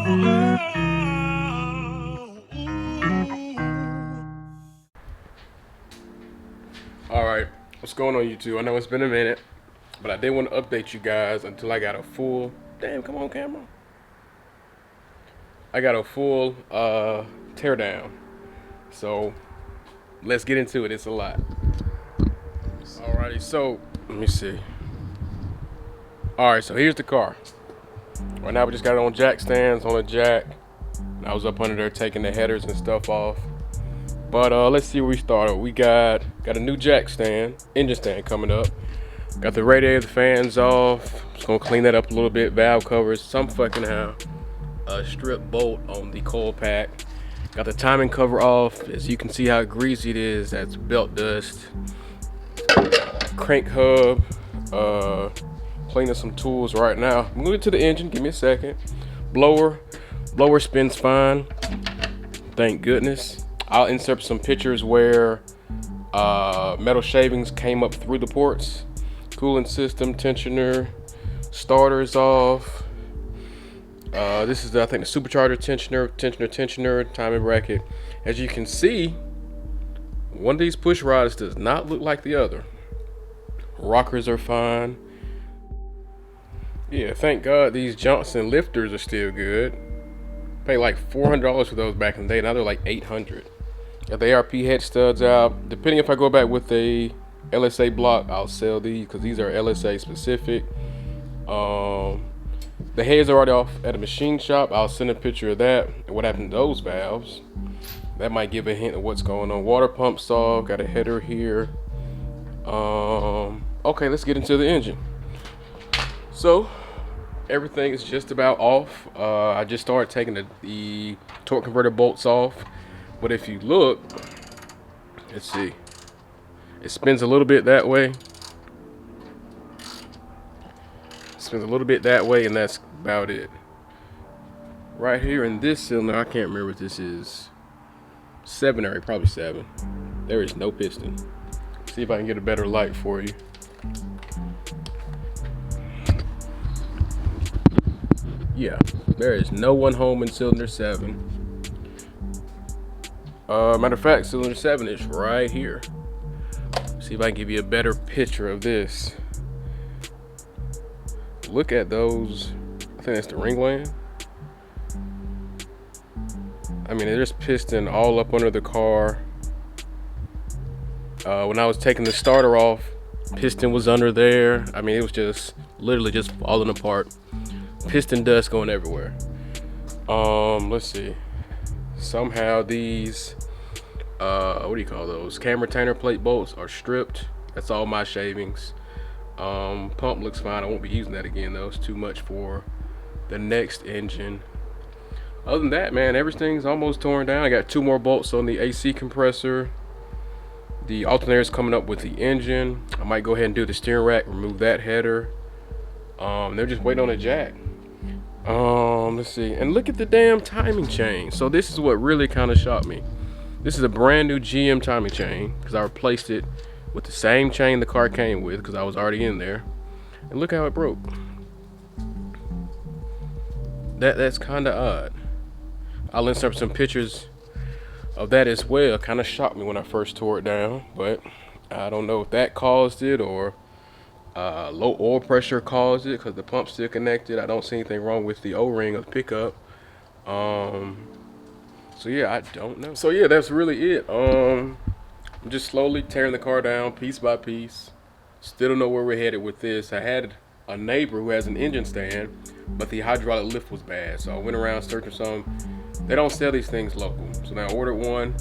Alright, what's going on YouTube? I know it's been a minute, but I did want to update you guys until I got a full, damn, come on camera. I got a full teardown. So let's get into it, it's a lot. Alrighty, so let me see. Alright, so here's the car. Right now we just got it on jack stands, on a jack. And I was up under there taking the headers and stuff off. But let's see where we started. We got a new jack stand, engine stand coming up. Got the radiator, the fans off. Just gonna clean that up a little bit. Valve covers, some fucking how. A strip bolt on the coil pack. Got the timing cover off. As you can see how greasy it is, that's belt dust. Crank hub. Cleaning some tools right now. Moving to the engine, give me a second. Blower spins fine. Thank goodness. I'll insert some pictures where metal shavings came up through the ports. Cooling system, tensioner, starters off. This is, I think, the supercharger tensioner, timing bracket. As you can see, one of these push rods does not look like the other. Rockers are fine. Yeah, thank God these Johnson lifters are still good. Paid like $400 for those back in the day. Now they're like $800. Got the ARP head studs out. Depending if I go back with a LSA block, I'll sell these because these are LSA specific. The heads are already off at a machine shop. I'll send a picture of that and what happened to those valves. That might give a hint of what's going on. Water pumps off. Got a header here. Okay, let's get into the engine. So everything is just about off. I just started taking the torque converter bolts off. But if you look, let's see, it spins a little bit that way. Spins a little bit that way, and that's about it. Right here in this cylinder, I can't remember what this is. 7 or probably 7. There is no piston. See if I can get a better light for you. Yeah, there is no one home in cylinder 7. Matter of fact, cylinder 7 is right here. See if I can give you a better picture of this. Look at those. I think that's the ring land. I mean, there's piston all up under the car. When I was taking the starter off, piston was under there. I mean, it was just literally just falling apart. Piston dust going everywhere. Let's see. Somehow these what do you call those? Cam retainer plate bolts are stripped. That's all my shavings. Pump looks fine. I won't be using that again though. It's too much for the next engine. Other than that, man, everything's almost torn down. I got 2 more bolts on the AC compressor. The alternator is coming up with the engine. I might go ahead and do the steering rack, remove that header. They're just waiting on a jack. Let's see, and look at the damn timing chain. So this is what really kind of shocked me. This is a brand new GM timing chain because I replaced it with the same chain the car came with because I was already in there. And look how it broke. That's kind of odd. I'll insert some pictures of that as well. Kind of shocked me when I first tore it down, but I don't know if that caused it or low oil pressure caused it because the pump's still connected. I don't see anything wrong with the O-ring of the pickup. So yeah, I don't know. So yeah, that's really it. I'm just slowly tearing the car down piece by piece. Still don't know where we're headed with this. I had a neighbor who has an engine stand, but the hydraulic lift was bad. So I went around searching some. They don't sell these things local. So now I ordered one,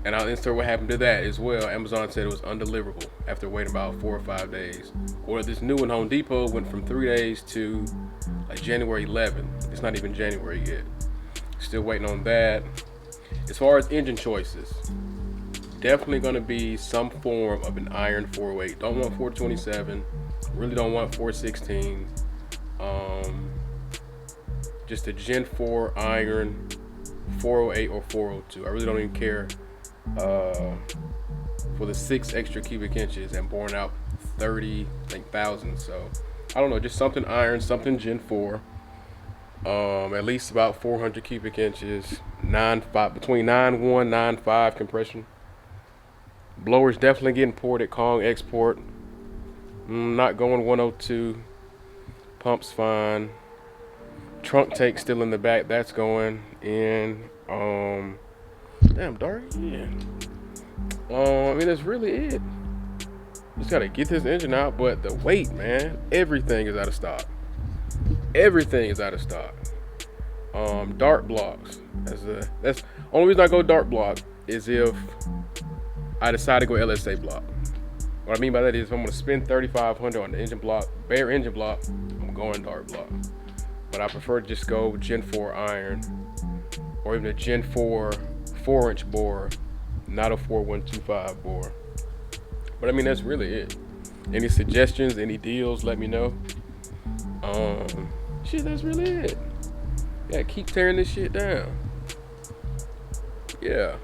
and I'll insert what happened to that as well. Amazon said it was undeliverable after waiting about 4 or 5 days. Ordered this new one, Home Depot, went from 3 days to like January 11th. It's not even January yet. Still waiting on that. As far as engine choices, definitely going to be some form of an iron 408. Don't want 427. Really don't want 416. Just a Gen 4 iron 408 or 402. I really don't even care for the 6 extra cubic inches and borne out 30, I think, thousand. So I don't know, just something iron, something Gen 4. At least about 400 cubic inches, 9.5, between 9.1, 9.5 compression. Blower's definitely getting ported, Kong export. Not going 102. Pump's fine. Trunk tank still in the back, that's going in. Damn, dark, yeah. I mean, that's really it. Just gotta get this engine out, but the weight, man, everything is out of stock. Everything is out of stock. Dart blocks. That's only reason I go dart block is if I decide to go LSA block. What I mean by that is if I'm gonna spend $3,500 on the engine block, bare engine block, I'm going dart block. But I prefer to just go Gen 4 iron, or even a Gen 4 4-inch bore, not a 4125 bore. But I mean, that's really it. Any suggestions, any deals, let me know. Shit, that's really it. Yeah, keep tearing this shit down. Yeah.